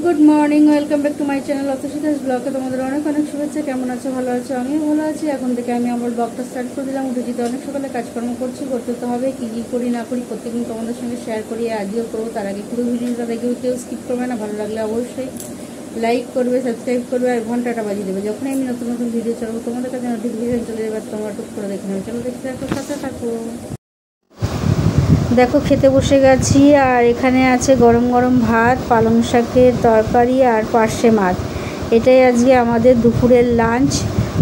Good morning, welcome back to my channel Atasidas ব্লগে তোমাদের অনেক অনেক শুভেচ্ছা। কেমন আছো? ভালো আছো? আমিও ভালো আছি। এখন থেকে আমি আমার ব্লগটা স্টার্ট করে দিলাম। উঠেছি তো অনেক সকালে, কাজকর্ম করছি, করতে তো হবে। কী কী করি না করি প্রত্যেকদিন তোমাদের সঙ্গে শেয়ার করি, আজও করবো। তার আগে পুরো ভিডিওটা দেখেও কেউ স্কিপ করবে না। ভালো লাগলে অবশ্যই লাইক করবে, সাবস্ক্রাইব করবে আর ঘন্টাটা বাজিয়ে দেবে। যখনই আমি নতুন নতুন ভিডিও ছাড়বো তোমাদের কাছে নোটিফিকেশন চলে যাবে, তোমরা টুক করে দেখে নেবে। চলো দেখতে থাকো, সাথে থাকো। দেখো খেতে বসে গেছি, আর এখানে আছে গরম গরম ভাত, পালং শাকের তরকারি আর পার্শে মাছ। এটাই আজকে আমাদের দুপুরের লাঞ্চ।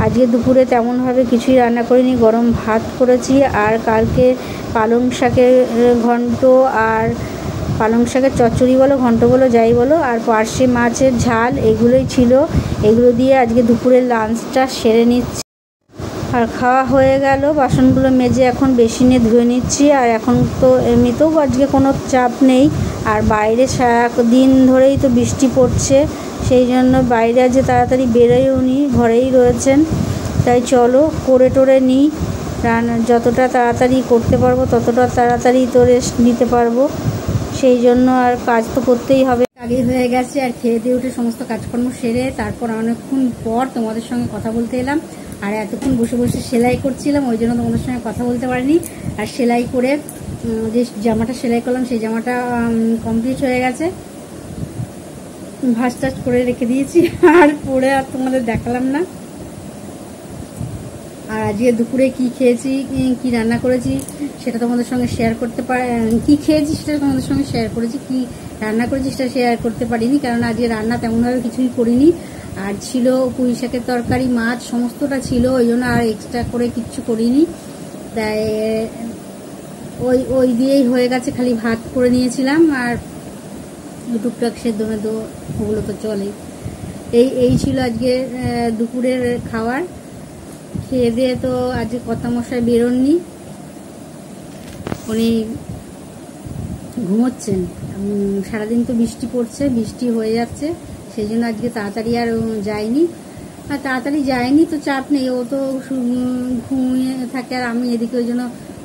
আজকে দুপুরে তেমনভাবে কিছুই রান্না করিনি, গরম ভাত করেছি। আর কালকে পালং শাকের ঘন্ট আর পালং শাকের চচ্চড়ি বলো, ঘন্ট বলো, যাই বলো, আর পার্শে মাছের ঝাল, এগুলোই ছিল। এগুলো দিয়ে আজকে দুপুরের লাঞ্চটা সেরে নিচ্ছি। আর খাওয়া হয়ে গেল, বাসনগুলো মেজে এখন বেসিনে ধুয়ে নিচ্ছি। আর এখন তো এমনিতেও আজকে কোনো চাপ নেই, আর বাইরে সারাদিন ধরেই তো বৃষ্টি পড়ছে, সেই জন্য বাইরে আজকে তাড়াতাড়ি বেরোয়ও নি, ঘরেই রয়েছেন। তাই চলো করে টোরে নিই, রান্না যতটা তাড়াতাড়ি করতে পারবো ততটা তাড়াতাড়ি তো রেস্ট নিতে পারবো। সেই জন্য আর কাজ তো করতেই হবে। আগে হয়ে গেছে, আর খেয়ে দিয়ে উঠে সমস্ত কাজকর্ম সেরে তারপর অনেকক্ষণ পর তোমাদের সঙ্গে কথা বলতে এলাম। আর এতক্ষণ বসে বসে সেলাই করছিলাম, ওই জন্য তোমাদের সঙ্গে কথা বলতে পারিনি। আর সেলাই করে যে জামাটা সেলাই করলাম সেই জামাটা কমপ্লিট হয়ে গেছে, ভাঁজ টাজ করে রেখে দিয়েছি। আর পরে আর তোমাদের দেখালাম না। আর আজকে দুপুরে কি খেয়েছি, কি রান্না করেছি সেটা তোমাদের সঙ্গে শেয়ার করতে কি খেয়েছি সেটা তোমাদের সঙ্গে শেয়ার করেছি, কি রান্না করেছি সেটা শেয়ার করতে পারিনি, কারণ আজকে রান্না তেমনভাবে কিছুই করিনি। আর ছিল পুঁই শাকের তরকারি, মাছ সমস্তটা ছিল, ওই জন্য আর এক্সট্রা করে কিচ্ছু করিনি। তাই ওই দিয়েই হয়ে গেছে, খালি ভাত করে নিয়েছিলাম। আর টুকটাক সেদ্ধ মেদ্ধ ওগুলো তো চলেই। এই ছিল আজকে দুপুরের খাবার। খেয়ে দিয়ে তো আজকে কর্তামশাই বেরোননি, উনি ঘুমোচ্ছেন। সারাদিন তো বৃষ্টি পড়ছে, বৃষ্টি হয়ে যাচ্ছে, সেই জন্য আজকে তাড়াতাড়ি আর যায়নি। আর তাড়াতাড়ি যায়নি তো চাপ নেই, ও তো ঘুমিয়ে থাকে আর আমি এদিকে ওই জন্য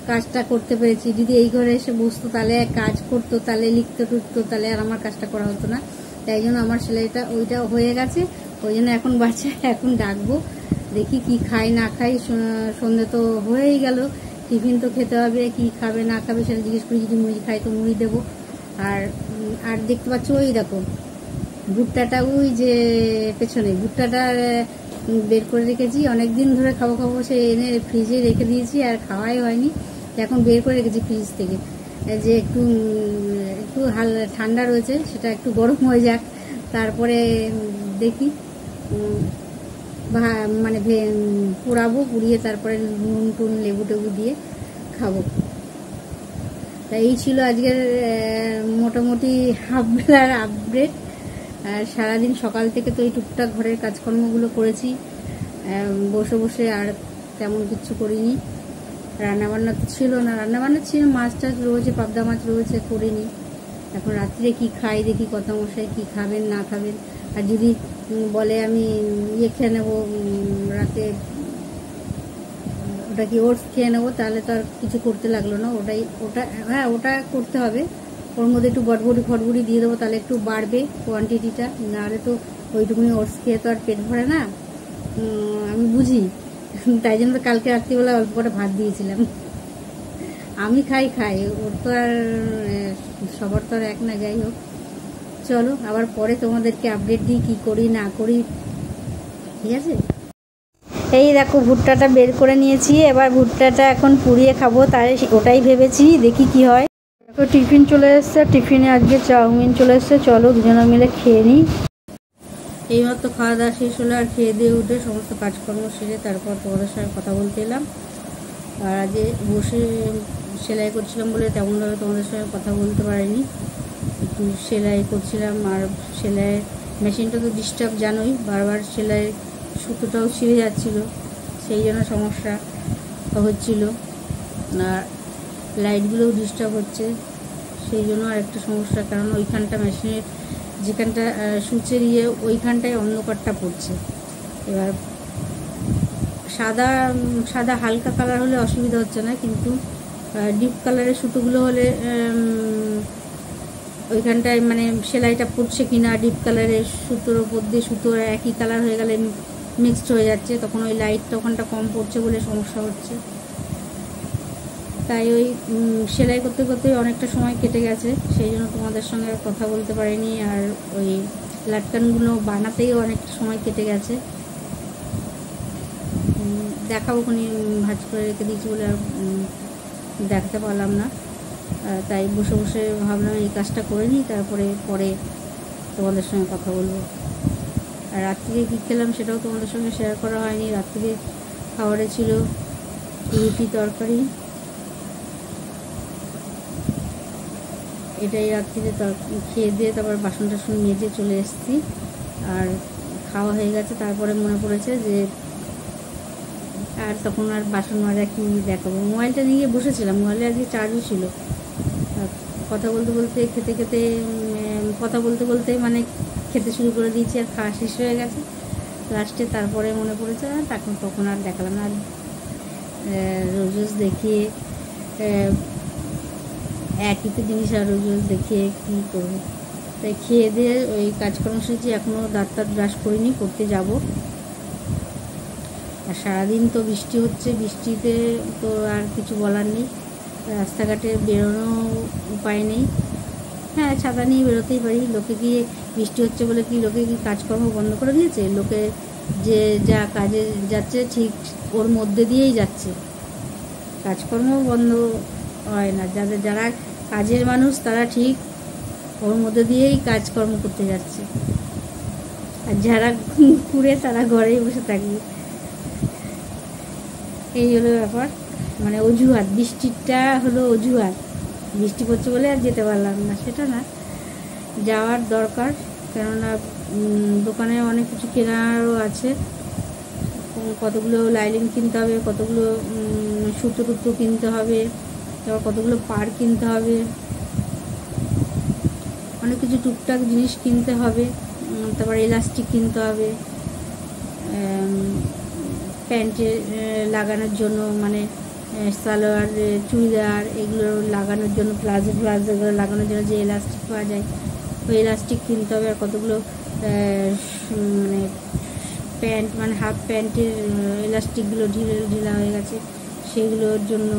কাজটা করতে পেরেছি। যদি এই ঘরে এসে বসতো, তাহলে কাজ করতো, তাহলে লিখতে টুকতো, তাহলে আর আমার কাজটা করা হতো না। তাই জন্য আমার সেলাইটা ওইটা হয়ে গেছে, ওই জন্য এখন বাচ্চা এখন ডাকবো, দেখি কি খাই না খাই। সন্ধ্যে তো হয়েই গেল, টিফিন তো খেতে হবে, কি খাবে না খাবে সেটা জিজ্ঞেস করি। যদি মুড়ি খাই তো মুড়ি দেবো। আর দেখতে পাচ্ছ ওই দেখো ভুট্টাটা, ওই যে পেছনে ভুট্টাটা বের করে রেখেছি, অনেকদিন ধরে খাবো খাবো সে এনে ফ্রিজে রেখে দিয়েছি, আর খাওয়াই হয়নি। এখন বের করে রেখেছি ফ্রিজ থেকে, যে একটু ঠান্ডা রয়েছে, সেটা একটু গরম হয়ে যাক, তারপরে দেখি মানে পোড়াবো, পুড়িয়ে তারপরে নুন টুন লেবু টেবু দিয়ে খাবো। তা এই ছিল আজকের মোটামুটি হাফ বেলার আপডেট। আর সারাদিন সকাল থেকে তো এই টুকটাক ঘরের কাজকর্মগুলো করেছি বসে বসে, আর তেমন কিছু করিনি। রান্নাবান্না তো ছিল না, রান্নাবান্না ছিল, মাছ টাছ রয়েছে, পাবদা মাছ রয়েছে, করিনি। এখন রাত্রে কি খাই দেখি, কর্তামশাই কি খাবেন না খাবেন। আর যদি বলে আমি খেয়ে নেবো রাতে, ওটা কি ওটস খেয়ে নেবো, তাহলে তো আর কিছু করতে লাগলো না। ওটা করতে হবে। ওর মধ্যে একটু ফটবড়ি দিয়ে দেবো, তাহলে একটু বাড়বে কোয়ান্টিটিটা, নাহলে তো ওইটুকুনি ওটস খেয়ে তো আর পেট ভরে না, আমি বুঝি। তাই জন্য তো কালকে রাত্রিবেলা অল্প করে ভাত দিয়েছিলাম। আমি খাই, ওর তো আর সবার তো আর এক না। যাই হোক, চলো আবার পরে তোমাদেরকে আপডেট দিই কি করি না করি, ঠিক আছে? এই দেখো ভুট্টাটা বের করে নিয়েছি, এবার ভুট্টাটা এখন পুড়িয়ে খাবো, তাই ওটাই ভেবেছি, দেখি কি হয়। দেখো টিফিন চলে এসছে, টিফিনে আজকে চাউমিন চলে এসছে, চলো দুজনে মিলে খেয়ে নিই। এইমাত্র খাওয়া দাওয়া শেষ হলো, আর খেয়ে দিয়ে উঠে সমস্ত কাজকর্ম সেরে তারপর তোমাদের সঙ্গে কথা বলতে এলাম। আর আজকে বসে সেলাই করছিলাম বলে তেমনভাবে তোমাদের সঙ্গে কথা বলতে পারিনি, একটু সেলাই করছিলাম। আর সেলাইয়ের মেশিনটা তো ডিস্টার্ব জানোই, বারবার সেলাই সুতোটাও ছিঁড়ে যাচ্ছিল, সেই জন্য সমস্যা হচ্ছিল। আর লাইটগুলোও ডিস্টার্ব হচ্ছে, সেই জন্য আর একটা সমস্যা, কারণ ওইখানটা মেশিনের যেখানটা সুচের ওইখানটায় অন্ধকারটা পড়ছে। এবার সাদা হালকা কালার হলে অসুবিধা হচ্ছে না, কিন্তু ডিপ কালারের সুতোগুলো হলে ওইখানটায় মানে সেলাইটা পড়ছে কিনা, ডিপ কালারের সুতোর ওপর দিয়ে সুতো একই কালার হয়ে গেলে মিক্সড হয়ে যাচ্ছে, তখন ওই লাইটটা ওখানটা কম পড়ছে বলে সমস্যা হচ্ছে। তাই ওই সেলাই করতে করতে অনেকটা সময় কেটে গেছে, সেই জন্য তোমাদের সঙ্গে কথা বলতে পারিনি। আর ওই লাটকানগুলো বানাতেই অনেকটা সময় কেটে গেছে। দেখাবো কোনি ভাজ করে রেখে দিয়েছি বলে আর দেখাতে পারলাম না। তাই বসে বসে ভাবলাম এই কাজটা করে নিই, তারপরে পরে তোমাদের সঙ্গে কথা বলবো। আর রাত্রিরে কী খেলাম সেটাও তোমাদের সঙ্গে শেয়ার করা হয়নি। রাত্রিরে খাবারে ছিল রুটি তরকারি, এটাই রাত্রিরে খেয়ে দিয়ে তারপর বাসন টাসন মেজে চলে এসেছি। আর খাওয়া হয়ে গেছে, তারপরে মনে পড়েছে যে আর তখন আর বাসন মাজা কি দেখাবো। মোবাইলটা নিয়ে বসেছিলাম, মোবাইলে আজকে চার্জও ছিল। কথা বলতে বলতে কথা বলতে বলতে মানে খেতে শুরু করে দিয়েছি, আর খাওয়া শেষ হয়ে গেছে লাস্টে। তারপরে মনে পড়েছে তখন আর দেখালাম না। আর রোজ রোজ দেখিয়ে একই তো জিনিস আর রোজ রোজ দেখিয়ে কী করবো। তাই খেয়ে দিয়ে ওই কাজকর্ম সেরেছি, এখনও দাঁত ব্রাশ করিনি, করতে যাব। আর সারাদিন তো বৃষ্টি হচ্ছে, বৃষ্টিতে তো আর কিছু বলার নেই, রাস্তাঘাটে বেরোনো উপায় নেই। হ্যাঁ, ছাতা নিয়ে বেরোতেই পারি। লোকে কি বৃষ্টি হচ্ছে বলে কি লোকে কি কাজকর্ম বন্ধ করে দিয়েছে? লোকে যে যা কাজে যাচ্ছে ঠিক ওর মধ্যে দিয়েই যাচ্ছে, কাজকর্ম বন্ধ হয় না। যারা কাজের মানুষ তারা ঠিক ওর মধ্যে দিয়েই কাজকর্ম করতে যাচ্ছে, আর যারা ঘুরে তারা ঘরেই বসে থাকবে। এই হলো ব্যাপার, মানে অজুহাত। বৃষ্টিটা হলো অজুহাত, বৃষ্টি পড়ছে বলে আর যেতে পারলাম না, সেটা না, যাওয়ার দরকার। কেননা দোকানে অনেক কিছু কেনারও আছে, কতগুলো লাইলিন কিনতে হবে, কতগুলো সুতো টুতো কিনতে হবে, তারপর কতগুলো পার কিনতে হবে, অনেক কিছু টুকটাক জিনিস কিনতে হবে। তারপর ইলাস্টিক কিনতে হবে প্যান্টে লাগানোর জন্য, মানে সালোয়ার চুড়িদার এগুলো লাগানোর জন্য, প্লাজোগুলো লাগানোর জন্য যে ইলাস্টিক পাওয়া যায় ওই ইলাস্টিক কিনতে হবে। আর কতগুলো মানে প্যান্ট, মানে হাফ প্যান্টের ইলাস্টিকগুলো ঢিলা হয়ে গেছে, সেগুলোর জন্য।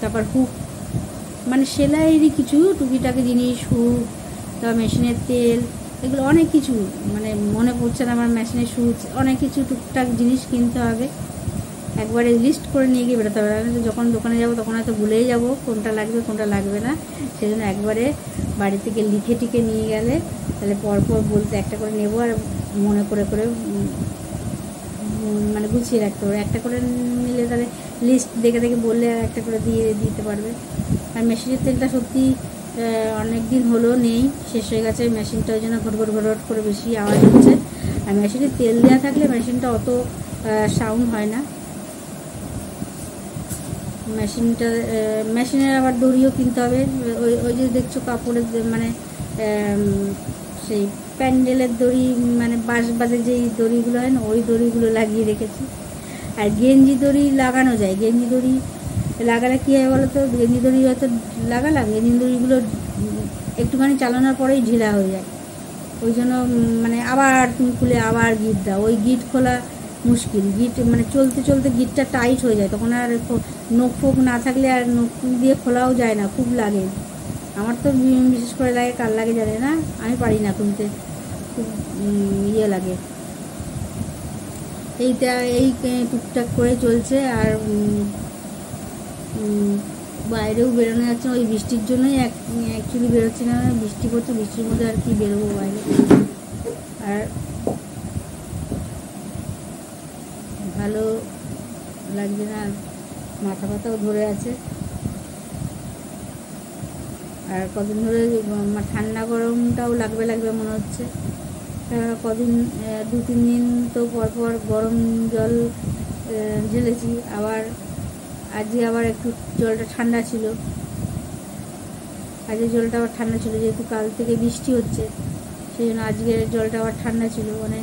তারপর হুক, মানে সেলাইয়েরই কিছু টুকিটাকি জিনিস, হুক, তারপর মেশিনের তেল, এগুলো অনেক কিছু, মানে মনে পড়ছে না আমার, মেশিনের সুচ, অনেক কিছু টুকটাক জিনিস কিনতে হবে। একবারে লিস্ট করে নিয়ে গিয়ে বেরোতে হবে, যখন দোকানে যাবো তখন হয়তো ভুলেই যাবো কোনটা লাগবে কোনটা লাগবে না। সেই জন্য একবারে বাড়ি থেকে লিখে টিকে নিয়ে গেলে তাহলে পরপর বলতে একটা করে নেবো, আর মনে করে করে মানে গুছিয়ে রাখতে হবে। একটা করে নিলে তাহলে লিস্ট দেখে দেখে বললে আর একটা করে দিয়ে দিতে পারবে। আর মেশিনের তেলটা সত্যি অনেক দিন হলো নেই, শেষ হয়ে গেছে মেশিনটা, ওই জন্য ঘটঘট ঘটঘট করে বেশি আওয়াজ হচ্ছে। আর মেশিনে তেল দেওয়া থাকলে মেশিনটা অত সাউন্ড হয় না। মেশিনের আবার দড়িও কিনতে হবে। ওই যে দেখছো কাপড়ের মানে সেই প্যান্ডেলের দড়ি, মানে বাঁশে যেই দড়িগুলো হয় না, ওই দড়িগুলো লাগিয়ে রেখেছি। আর গেঞ্জি দড়ি লাগানো যায়, গেঞ্জি দড়ি লাগালে কী হয় বলো তো, গেঞ্জি দড়ি হয়তো লাগালাম, গেঞ্জি দড়িগুলো একটুখানি চালানোর পরেই ঢিলা হয়ে যায়। ওই জন্য মানে আবার তুমি খুলে আবার গিট দাও, ওই গিট খোলা মুশকিল। গিট মানে চলতে চলতে গিটটা টাইট হয়ে যায়, তখন আর নখ ফোক না থাকলে আর নখ দিয়ে খোলাও যায় না, খুব লাগে। আমার তো বিশেষ করে লাগে, কার লাগে জানে না, আমি পারি না খুলতে, খুব ইয়ে লাগে। এই টুকটাক করে চলছে। আর বাইরেও বেরোনো যাচ্ছে ওই বৃষ্টির জন্যই, অ্যাকচুয়ালি বেরোচ্ছি না, বৃষ্টি পড়ছে, বৃষ্টির মধ্যে আর কি বেরোবো বাইরে। আর ভালো লাগছে না, মাথা ব্যথাও ধরে আছে। আর কদিন ধরে ঠান্ডা গরমটাও লাগবে মনে হচ্ছে, কদিন 2-3 দিন তো পরপর গরম জল ঢেলেছি, আবার আজকে আবার একটু জলটা ঠান্ডা ছিল, আজকে জলটা আবার ঠান্ডা ছিল, যেহেতু কাল থেকে বৃষ্টি হচ্ছে সেই জন্য আজকের জলটা আবার ঠান্ডা ছিল। মানে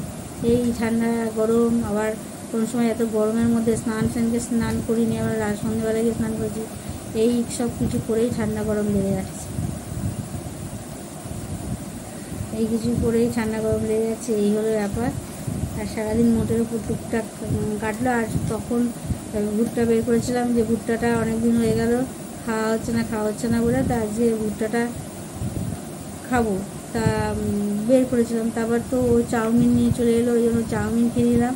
এই ঠান্ডা গরম, আবার কোনো সময় এত গরমের মধ্যে স্নান করিনি, আবার সন্ধ্যেবেলা গিয়ে স্নান করেছি, এই সব কিছু করেই ঠান্ডা গরম লেগে যাচ্ছে, এই কিছু করেই ঠান্ডা গরম লেগে যাচ্ছে, এই হলো ব্যাপার। আর সারাদিন মোটের উপর টুকটাক কাটলো। আর তখন ভুট্টা বের করেছিলাম, যে ভুট্টাটা অনেক দিন হয়ে গেল খাওয়া হচ্ছে না বলে, তা আজকে ভুট্টাটা খাবো তা বের করেছিলাম। তারপর তো ওই চাউমিন নিয়ে চলে এলো, ওই জন্য চাউমিন খেয়ে নিলাম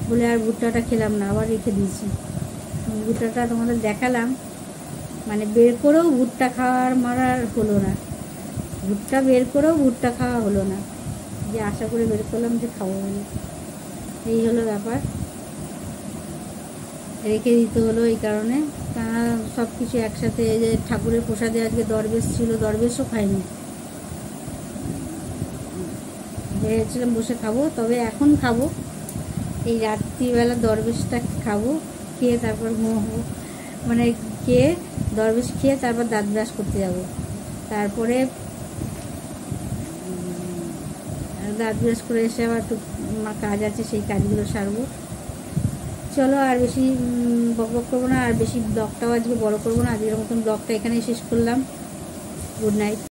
বলে আর ভুট্টাটা খেলাম না, আবার রেখে দিয়েছি। ভুট্টাটা তোমাদের দেখালাম, মানে বের করেও ভুট্টা খাওয়ার মারার হলো না, ভুট্টা বের করেও ভুট্টা খাওয়া হলো না, যে আশা করে বের করলাম যে খাবো বলে। এই হলো ব্যাপার, রেখে দিতে হলো এই কারণে, কেননা সব কিছু একসাথে। যে ঠাকুরের প্রসাদে আজকে দরবেশ ছিল, দরবেশও খাইনি, ভেবেছিলাম বসে খাবো, তবে এখন খাবো, এই রাত্রিবেলা দরবেশটা খাবো, খেয়ে তারপর ঘুমাবো, মানে খেয়ে দরবেশ খেয়ে তারপর দাঁত ব্রাশ করতে যাব, তারপরে দাঁত ব্রাশ করে এসে আবার একটু আমার কাজ আছে, সেই কাজগুলো সারবো। চলো আর বেশি বক বক করবো না, আর বেশি ব্লগটাও আজকে বড় করবো না, আজকের মতন ব্লগটা এখানেই শেষ করলাম। Good night.